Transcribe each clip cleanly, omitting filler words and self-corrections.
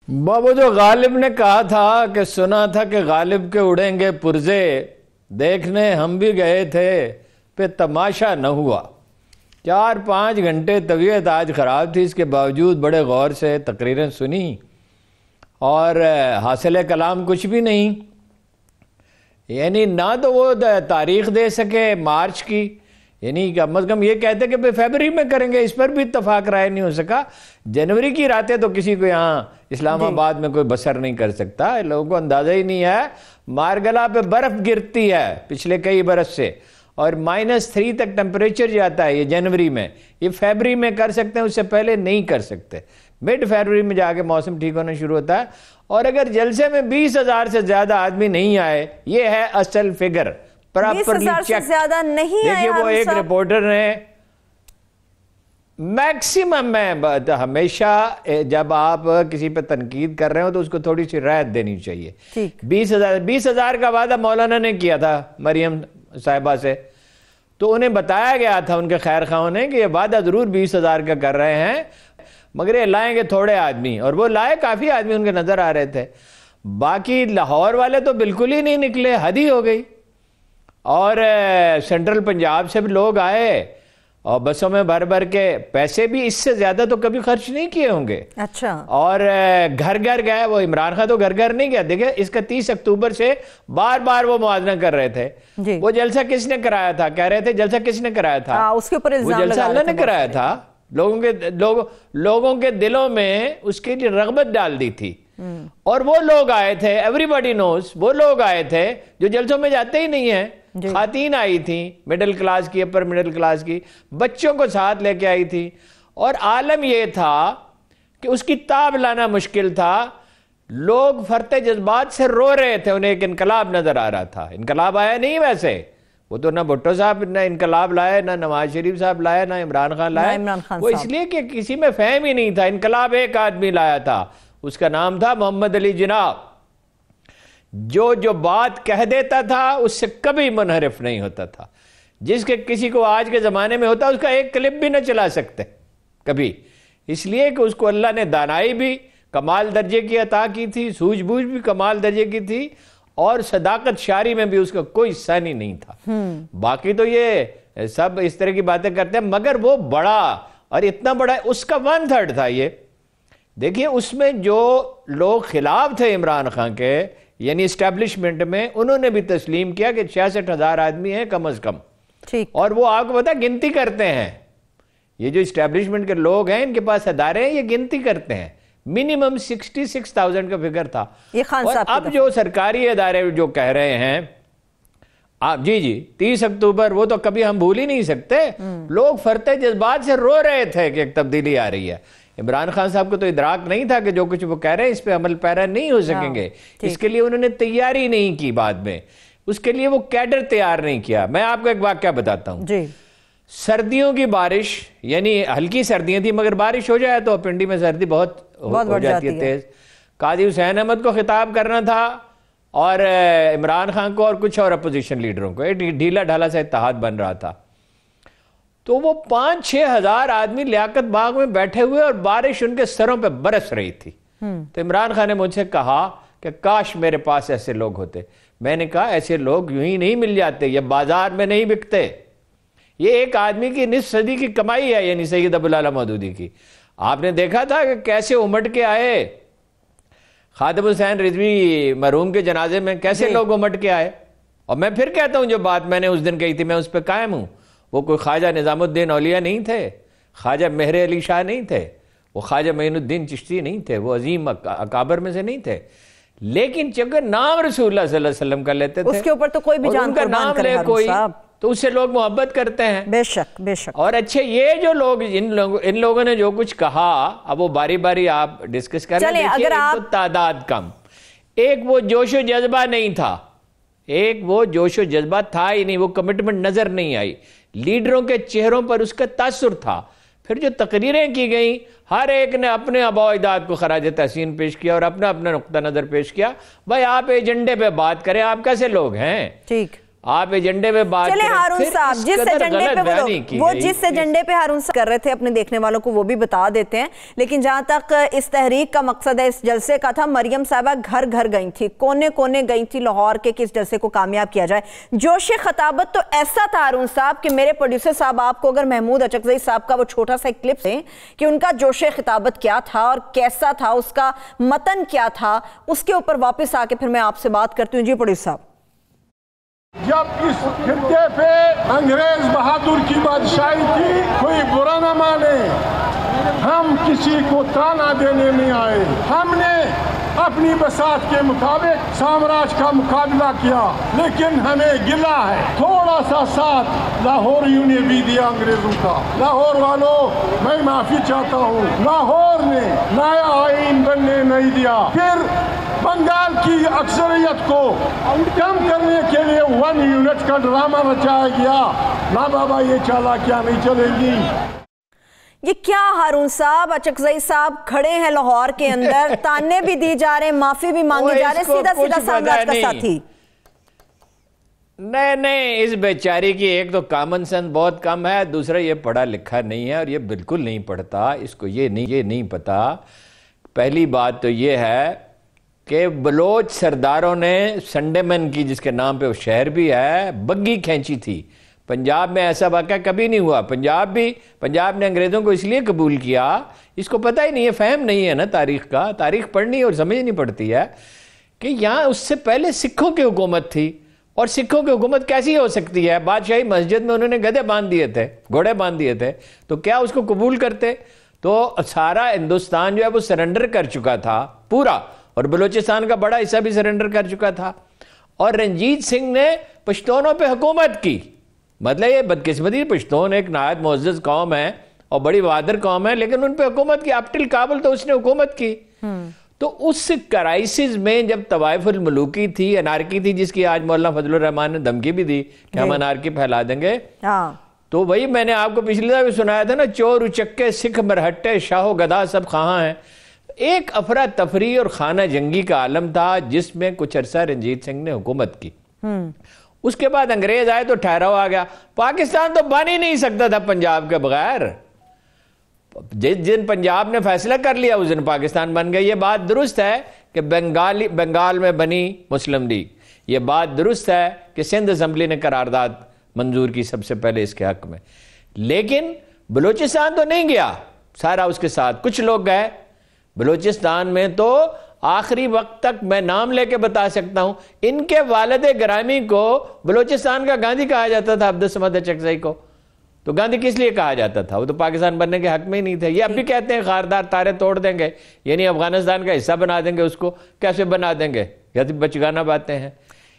بابو جو غالب نے کہا تھا کہ سنا تھا کہ غالب کے اڑیں گے پرزے، دیکھنے ہم بھی گئے تھے پہ تماشا نہ ہوا۔ 4-5 گھنٹے طبیعت آج خراب تھی، اس کے باوجود بڑے غور سے تقریریں سنی اور حاصل کلام کچھ بھی نہیں، یعنی نہ تو وہ تاریخ دے سکے مارچ کی، یعنی کم از کم یہ کہتے کہ فیبری میں کریں گے، اس پر بھی اتفاق رائے نہیں ہو سکا۔ جنوری کی راتیں تو کسی کو یہاں اسلام آباد میں کوئی بسر نہیں کر سکتا، لوگوں کو اندازہ ہی نہیں ہے۔ مارگلا پہ برف گرتی ہے پچھلے کئی برس سے، اور -3 تک ٹمپریچر جاتا ہے یہ جنوری میں۔ یہ فیبری میں کر سکتے ہیں، اس سے پہلے نہیں کر سکتے۔ مڈ فیبری میں جا کے موسم ٹھیک ہونا شروع ہوتا ہے، اور اگر جلسے میں 20,000 سے زیادہ آدمی نہیں آئے، یہ ہے اصل فگر، 20,000 سے زیادہ نہیں آئے۔ دیکھیے وہ ایک رپورٹر نے میکسیمم میں ہمیشہ جب آپ کسی پہ تنقید کر رہے ہو تو اس کو تھوڑی سی رعایت دینی چاہیے۔ 20,000 کا وعدہ مولانا نے کیا تھا مریم صاحبہ سے، تو انہیں بتایا گیا تھا ان کے خیر خواہوں نے کہ یہ وعدہ ضرور 20,000 کا کر رہے ہیں، مگر یہ لائیں گے تھوڑے آدمی، اور وہ لائے کافی آدمی ان کے نظر آ رہے تھے۔ باقی لاہور والے تو بالکل ہی نہیں نکلے، حد ہی ہو گئی۔ اور سینٹرل پنجاب سے بھی لوگ آئے اور بسوں میں بھر بھر کے، پیسے بھی اس سے زیادہ تو کبھی خرچ نہیں کیے ہوں گے۔ اچھا۔ اور گھر گھر گئے، وہ عمران خان تو گھر گھر نہیں گیا، دیکھیں اس کا 30 اکتوبر سے بار بار وہ موازنہ کر رہے تھے۔ وہ جلسہ کس نے کرایا تھا؟ کہہ رہے تھے جلسہ کس نے کرایا تھا؟ اس کے اوپر الزام وہ جلسہ اللہ نے کرایا تھا، لوگوں کے دلوں میں اس کی رغبت ڈال دی تھی، اور وہ لوگ آئے تھے، ایوری باڈی نوز، وہ لوگ آئے تھے جو جلسوں میں جاتے ہی نہیں ہیں۔ خواتین آئی تھیں، مڈل کلاس کی، اپر مڈل کلاس کی، بچوں کو ساتھ لے کے آئی تھی، اور عالم یہ تھا کہ اس کی تاب لانا مشکل تھا۔ لوگ فرتے جذبات سے رو رہے تھے، انہیں ایک انقلاب نظر آ رہا تھا۔ انقلاب آیا نہیں ویسے، وہ تو نہ بھٹو صاحب نہ انقلاب لائے، نہ نواز شریف صاحب لائے، نہ عمران خان لائے، وہ اس لیے کہ کسی میں فہم ہی نہیں تھا۔ انقلاب ایک آدمی لایا تھا، اس کا نام تھا محمد علی جناح، جو بات کہہ دیتا تھا اس سے کبھی منحرف نہیں ہوتا تھا، جس کے کسی کو آج کے زمانے میں ہوتا اس کا ایک کلپ بھی نہ چلا سکتے کبھی، اس لیے کہ اس کو اللہ نے دانائی بھی کمال درجے کی عطا کی تھی، سوجھ بوجھ بھی کمال درجے کی تھی، اور صداقت شاعری میں بھی اس کا کوئی ثانی نہیں تھا۔ باقی تو یہ سب اس طرح کی باتیں کرتے ہیں، مگر وہ بڑا، اور اتنا بڑا، اس کا 1/3 تھا یہ۔ دیکھیے اس میں جو لوگ خلاف تھے عمران خان کے، یعنی اسٹیبلشمنٹ میں، انہوں نے بھی تسلیم کیا کہ 66,000 آدمی ہیں کم از کم، اور وہ آپ کو پتا گنتی کرتے ہیں۔ یہ جو اسٹیبلشمنٹ کے لوگ ہیں، ان کے پاس ادارے ہیں، یہ گنتی کرتے ہیں، منیمم 66,000 کا فگر تھا۔ اور اب جو سرکاری ادارے جو کہہ رہے ہیں، آپ جی 30 اکتوبر وہ تو کبھی ہم بھول ہی نہیں سکتے، لوگ فرتے جذبات سے رو رہے تھے کہ ایک تبدیلی آ رہی ہے۔ عمران خان صاحب کو تو ادراک نہیں تھا کہ جو کچھ وہ کہہ رہے ہیں اس پہ عمل پیرا نہیں ہو سکیں گے، اس کے لیے انہوں نے تیاری نہیں کی، بعد میں اس کے لیے وہ کیڈر تیار نہیں کیا۔ میں آپ کو ایک واقعہ بتاتا ہوں۔ سردیوں کی بارش، یعنی ہلکی سردیاں تھیں مگر بارش ہو جائے تو پنڈی میں سردی بہت ہو جاتی ہے تیز۔ قاضی حسین احمد کو خطاب کرنا تھا، اور عمران خان کو اور کچھ اور اپوزیشن لیڈروں کو، ایک ڈھیلا ڈھالا سا اتحاد بن رہا تھا، تو وہ 5-6 ہزار آدمی لیاقت باغ میں بیٹھے ہوئے، اور بارش ان کے سروں پہ برس رہی تھی۔ تو عمران خان نے مجھ سے کہا کہ کاش میرے پاس ایسے لوگ ہوتے۔ میں نے کہا ایسے لوگ یوں ہی نہیں مل جاتے، یہ بازار میں نہیں بکتے، یہ ایک آدمی کی نصف صدی کی کمائی ہے، یعنی سید ابوالعلا مودودی کی۔ آپ نے دیکھا تھا کہ کیسے امٹ کے آئے، خادم حسین رضوی مرحوم کے جنازے میں کیسے لوگ امٹ کے آئے۔ اور میں پھر کہتا ہوں جو بات میں نے اس دن کہی تھی، میں اس پہ قائم ہوں۔ وہ کوئی خواجہ نظام الدین اولیاء نہیں تھے، خواجہ مہر علی شاہ نہیں تھے، وہ خواجہ معین الدین چشتی نہیں تھے، وہ عظیم اکابر میں سے نہیں تھے، لیکن چونکہ نام رسول اللہ صلی اللہ علیہ وسلم کر لیتے تھے، اس کے اوپر تو کوئی بھی جان قربان کرے کوئی، تو اس سے لوگ محبت کرتے ہیں۔ بے شک بے شک۔ اور اچھے یہ جو لوگ، ان لوگوں نے جو کچھ کہا، اب وہ باری باری آپ ڈسکس کر رہے ہیں۔ دیکھیے ایک تو تعداد کم، ایک وہ جوش و جذبہ نہیں تھا، ایک وہ جوش و جذبہ تھا ہی نہیں، وہ کمٹمنٹ نظر نہیں آئی، لیڈروں کے چہروں پر اس کا تاثر تھا۔ پھر جو تقریریں کی گئیں، ہر ایک نے اپنے آباء و اجداد کو خراج تحسین پیش کیا اور اپنا اپنا نقطہ نظر پیش کیا۔ بھائی آپ ایجنڈے پہ بات کریں، آپ کیسے لوگ ہیں؟ آپ ایجنڈے میں بات چلے ہارون صاحب جس ایجنڈے پہ ہارون صاحب کر رہے تھے اپنے دیکھنے والوں کو وہ بھی بتا دیتے ہیں. لیکن جہاں تک اس تحریک کا مقصد ہے اس جلسے کا تھا, مریم صاحبہ گھر گھر گئی تھی, کونے کونے گئی تھی لاہور کے کہ اس جلسے کو کامیاب کیا جائے. جوش خطابت تو ایسا تھا ہارون صاحب کہ میرے پروڈیوسر صاحب آپ کو اگر محمود اچکزئی صاحب کا وہ چھوٹا سا کلپ ہے کہ ان کا جوش خطابت کیا تھا اور کیسا تھا, اس کا متن کیا تھا, اس کے اوپر واپس آ کے پھر میں آپ سے بات کرتی ہوں. جی پروڈیوسر صاحب. جب اس خطے پہ انگریز بہادر کی بادشاہی تھی, کوئی برا نہ مانے, ہم کسی کو تانا دینے نہیں آئے. ہم نے اپنی بساط کے مطابق سامراج کا مقابلہ کیا, لیکن ہمیں گلہ ہے تھوڑا سا ساتھ لاہوریوں نے بھی دیا انگریزوں کا. لاہور والوں میں معافی چاہتا ہوں, لاہور نے نیا آئین بننے نہیں دیا. پھر بنگال کی اکثریت کو کم کرنے کے لیے 1 یونٹ کا ڈرامہ رچایا گیا. نا بابا یہ چالاکیاں نہیں چلے گی. یہ کیا ہارون صاحب, اچکزئی صاحب کھڑے ہیں لاہور کے اندر, تانے بھی دی جا رہے ہیں, معافی بھی مانگے جا رہے ہیں, سیدھا سیدھا سامراج کا ساتھی. نہیں, اس بیچاری کی ایک تو کامن سینس بہت کم ہے, دوسرا یہ پڑھا لکھا نہیں ہے اور یہ بالکل نہیں پڑھتا, اس کو یہ نہیں پتا. پہلی بات تو یہ ہے کہ بلوچ سرداروں نے سنڈے مین کی, جس کے نام پہ وہ شہر بھی ہے, بگی کھینچی تھی. پنجاب میں ایسا واقعہ کبھی نہیں ہوا. پنجاب نے انگریزوں کو اس لیے قبول کیا, اس کو پتہ ہی نہیں ہے, فہم نہیں ہے نا تاریخ کا, تاریخ پڑھنی اور سمجھنی پڑتی ہے کہ یہاں اس سے پہلے سکھوں کی حکومت تھی. اور سکھوں کی حکومت کیسی ہو سکتی ہے؟ بادشاہی مسجد میں انہوں نے گدھے باندھ دیے تھے, گھوڑے باندھ دیے تھے, تو کیا اس کو قبول کرتے؟ تو سارا ہندوستان جو ہے وہ سرنڈر کر چکا تھا پورا, اور بلوچستان کا بڑا حصہ بھی سرنڈر کر چکا تھا. اور رنجیت سنگھ نے پشتونوں پہ حکومت کی. مطلب یہ بدقسمتی, پشتون ایک نہایت معزز قوم ہے اور بڑی بہادر قوم ہے, لیکن ان پہ حکومت کی. اپ ٹل کابل تو اس نے حکومت کی. تو اس کرائسس میں جب طوائف الملوکی تھی, انارکی تھی, جس کی آج مولانا فضل الرحمان نے دھمکی بھی دی کہ ہم انارکی پھیلا دیں گے, تو وہی میں نے آپ کو پچھلی دفعہ بھی سنایا تھا نا, چور اچکے سکھ مرہٹے شاہ و گدھا سب خواہاں ہیں. ایک افراتفری اور خانہ جنگی کا عالم تھا جس میں کچھ عرصہ رنجیت سنگھ نے حکومت کی. اس کے بعد انگریز آئے تو ٹھہراؤ آ گیا. پاکستان تو بن ہی نہیں سکتا تھا پنجاب کے بغیر. جس دن پنجاب نے فیصلہ کر لیا اس دن پاکستان بن گیا. یہ بات درست ہے کہ بنگال میں بنی مسلم لیگ, یہ بات درست ہے کہ سندھ اسمبلی نے قرارداد منظور کی سب سے پہلے اس کے حق میں, لیکن بلوچستان تو نہیں گیا سارا اس کے ساتھ. کچھ لوگ گئے بلوچستان میں, تو آخری وقت تک میں نام لے کے بتا سکتا ہوں, ان کے والد گرامی کو بلوچستان کا گاندھی کہا جاتا تھا, عبدالصمد اچکزئی کو. تو گاندھی کس لیے کہا جاتا تھا؟ وہ تو پاکستان بننے کے حق میں ہی نہیں تھے. یہ اب بھی کہتے ہیں خاردار تارے توڑ دیں گے, یعنی افغانستان کا حصہ بنا دیں گے اس کو. کیسے بنا دیں گے؟ یا تو بچگانہ باتیں ہیں,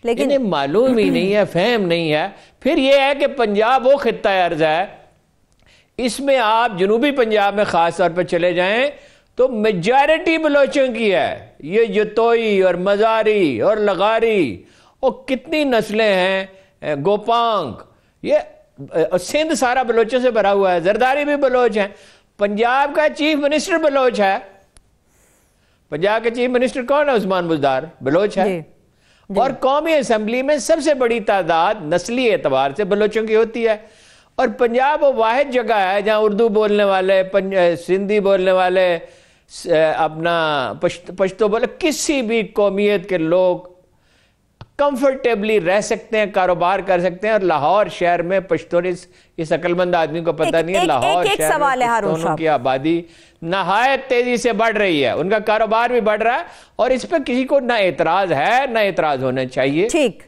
لیکن انہیں معلوم ہی نہیں ہے, فہم نہیں ہے. پھر یہ ہے کہ پنجاب وہ خطہ ارض ہے, اس میں آپ جنوبی پنجاب میں خاص طور پہ چلے جائیں تو میجارٹی بلوچوں کی ہے. یہ یتوئی اور مزاری اور لغاری اور کتنی نسلیں ہیں, گوپانگ, یہ سندھ سارا بلوچوں سے بھرا ہوا ہے. زرداری بھی بلوچ ہیں. پنجاب کا چیف منسٹر بلوچ ہے. پنجاب کے چیف منسٹر کون ہے؟ عثمان بزدار, بلوچ ہے. اور قومی اسمبلی میں سب سے بڑی تعداد نسلی اعتبار سے بلوچوں کی ہوتی ہے. اور پنجاب وہ واحد جگہ ہے جہاں اردو بولنے والے, سندھی بولنے والے, اپنا پشتو بولے, کسی بھی قومیت کے لوگ کمفرٹیبلی رہ سکتے ہیں, کاروبار کر سکتے ہیں. اور لاہور شہر میں پشتون, اس عقل مند آدمی کو پتہ نہیں ہے, لاہور شہر میں پشتونوں کی آبادی نہایت تیزی سے بڑھ رہی ہے, ان کا کاروبار بھی بڑھ رہا ہے, اور اس پہ کسی کو نہ اعتراض ہے نہ اعتراض ہونا چاہیے. ٹھیک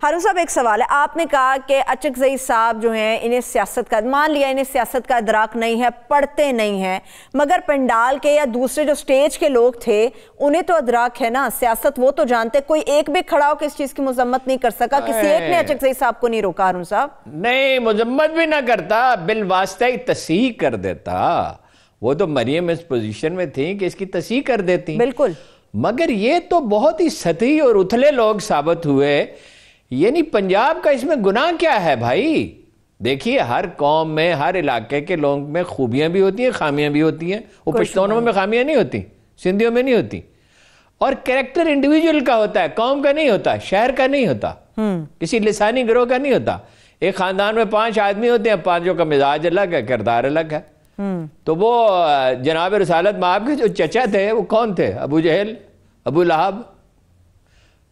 ہارون صاحب, ایک سوال ہے. آپ نے کہا کہ اچکزئی صاحب جو ہیں انہیں سیاست کا, مان لیا انہیں سیاست کا ادراک نہیں ہے, پڑھتے نہیں ہیں, مگر پنڈال کے یا دوسرے جو سٹیج کے لوگ تھے انہیں تو ادراک ہے نا, سیاست وہ تو جانتے. کوئی ایک بھی کھڑا ہو کہ اس چیز کی مذمت نہیں کر سکا, کسی ایک نے اچکزئی صاحب کو نہیں روکا. ہارون صاحب نہیں, مذمت بھی نہ کرتا, بالواسطہ ہی تصحیح کر دیتا. وہ تو مریم اس پوزیشن میں تھی کہ اس کی تصحیح کر دیتی. بالکل. مگر یہ تو بہت ہی سطحی اور اتھلے لوگ ثابت ہوئے. یعنی پنجاب کا اس میں گناہ کیا ہے بھائی؟ دیکھیے, ہر قوم میں, ہر علاقے کے لوگوں میں خوبیاں بھی ہوتی ہیں, خامیاں بھی ہوتی ہیں. وہ پشتونوں میں خامیاں نہیں ہوتی, سندھیوں میں نہیں ہوتی. اور کریکٹر انڈیویجول کا ہوتا ہے, قوم کا نہیں ہوتا, شہر کا نہیں ہوتا. کسی لسانی گروہ کا نہیں ہوتا. ایک خاندان میں 5 آدمی ہوتے ہیں, 5 کا مزاج الگ ہے, کردار الگ ہے. تو وہ جناب رسالت مآب کے جو چچا تھے وہ کون تھے؟ ابو جہل, ابو لہب.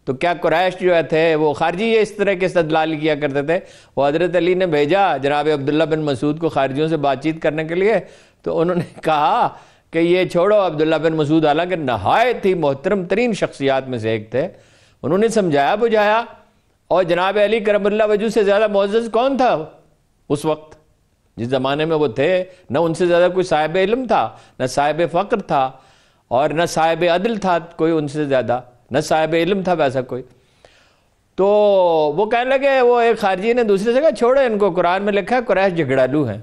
تو کیا قریش جو تھے وہ خارجی اس طرح کے استدلال کیا کرتے تھے؟ وہ حضرت علی نے بھیجا جناب عبداللہ بن مسعود کو خارجیوں سے بات چیت کرنے کے لیے, تو انہوں نے کہا کہ یہ چھوڑو. عبداللہ بن مسعود حالانکہ نہایت ہی محترم ترین شخصیات میں سے ایک تھے, انہوں نے سمجھایا بجھایا. اور جناب علی کرم اللہ وجہ سے زیادہ معزز کون تھا اس وقت جس زمانے میں وہ تھے؟ نہ ان سے زیادہ کوئی صاحب علم تھا, نہ صاحب فقر تھا, اور نہ صاحب عدل تھا کوئی ان سے زیادہ, نہ صاحب علم تھا ویسا کوئی. تو وہ کہنے لگے, وہ ایک خارجی نے دوسرے سے کہا چھوڑو ان کو, قرآن میں لکھا ہے قریش جھگڑالو ہیں.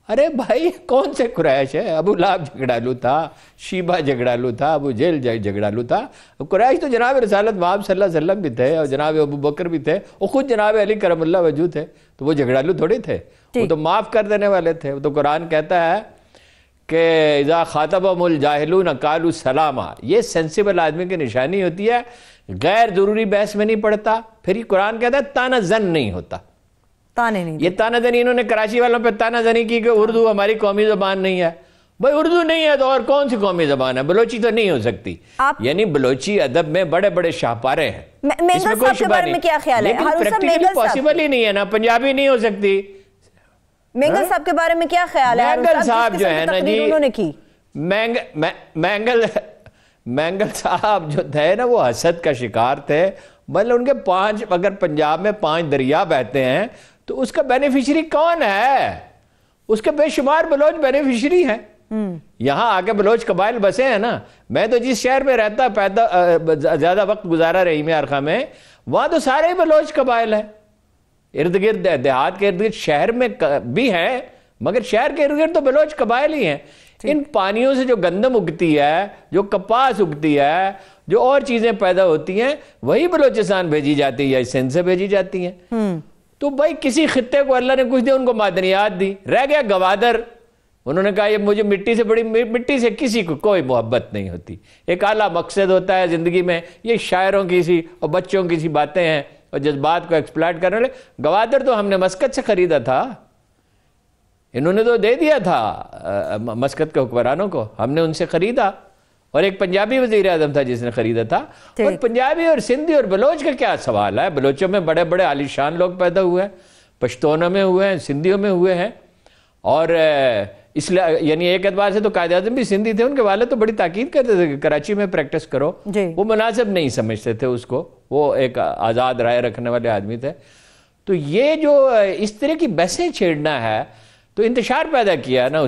ارے بھائی کون سے قریش ہے؟ ابو لہب جھگڑالو تھا, شیبہ جھگڑالو تھا, ابو جہل جھگڑالو تھا. قریش تو جناب رسالت مآب صلی اللہ علیہ وسلم بھی تھے, اور جناب ابو بکر بھی تھے, اور خود جناب علی کرم اللہ وجہ تھے. تو وہ جھگڑالو تھوڑے تھے, وہ تو معاف کر دینے والے تھے. وہ تو قرآن کہتا ہے کہ اذا خاطبهم الجاہلون قالوا سلاما. یہ سینسیبل آدمی کی نشانی ہوتی ہے, غیر ضروری بحث میں نہیں پڑتا. پھر یہ قرآن کہتا ہے تانا زن نہیں ہوتا. یہ تانا زنی انہوں نے کراچی والوں پہ تانا زنی کی کہ اردو ہماری قومی زبان نہیں ہے. بھائی اردو نہیں ہے تو اور کون سی قومی زبان ہے؟ بلوچی تو نہیں ہو سکتی. یعنی بلوچی ادب میں بڑے بڑے شاہپارے ہیں, اس میں کوئی شبہ نہیں. لیکن پریکٹیکلی پاسبل ہی نہیں ہے نا, پنجابی نہیں ہو سکتی. مینگل صاحب کے بارے میں کیا خیال ہے؟ مینگل صاحب جو ہے نا جی, مینگل صاحب جو تھے نا وہ حسد کا شکار تھے. مطلب ان کے 5, اگر پنجاب میں 5 دریا بہتے ہیں تو اس کا بینیفیشری کون ہے؟ اس کے بے شمار بلوچ بینیفیشری ہیں. یہاں آگے بلوچ قبائل بسے ہیں نا. میں تو جس شہر میں رہتا زیادہ وقت گزارا رہی میں ارخا میں, وہاں تو سارے ہی بلوچ قبائل ہیں. ارد گرد دیہات کے ارد گرد شہر میں بھی ہیں, مگر شہر کے ارد گرد تو بلوچ قبائل ہی ہیں. ان پانیوں سے جو گندم اگتی ہے, جو کپاس اگتی ہے, جو اور چیزیں پیدا ہوتی ہیں, وہی بلوچستان بھیجی جاتی ہے یا سندھ سے بھیجی جاتی ہیں. تو بھائی کسی خطے کو اللہ نے کچھ دیا, ان کو معدنیات دی. رہ گیا گوادر, انہوں نے کہا یہ مجھے مٹی سے کسی کو کوئی محبت نہیں ہوتی. ایک اعلیٰ مقصد ہوتا ہے زندگی میں, یہ شاعروں کی سی اور بچوں کی سی باتیں ہیں اور جذبات کو ایکسپلائٹ کرنے لگے. گوادر تو ہم نے مسقط سے خریدا تھا, انہوں نے تو دے دیا تھا مسقط کے حکمرانوں کو, ہم نے ان سے خریدا. اور ایک پنجابی وزیر اعظم تھا جس نے خریدا تھا. اور پنجابی اور سندھی اور بلوچ کا کیا سوال ہے؟ بلوچوں میں بڑے بڑے عالی شان لوگ پیدا ہوئے ہیں, پشتونوں میں ہوئے ہیں, سندھیوں میں ہوئے ہیں. اور اس لیے یعنی ایک اعتبار سے تو قائد اعظم بھی سندھی تھے, ان کے والد تو بڑی تاکید کرتے تھے کہ کراچی میں پریکٹس کرو. وہ مناسب نہیں سمجھتے تھے اس کو, وہ ایک آزاد رائے رکھنے والے آدمی تھے. تو یہ جو اس طرح کی بحثیں چھیڑنا ہے تو انتشار پیدا کیا نا.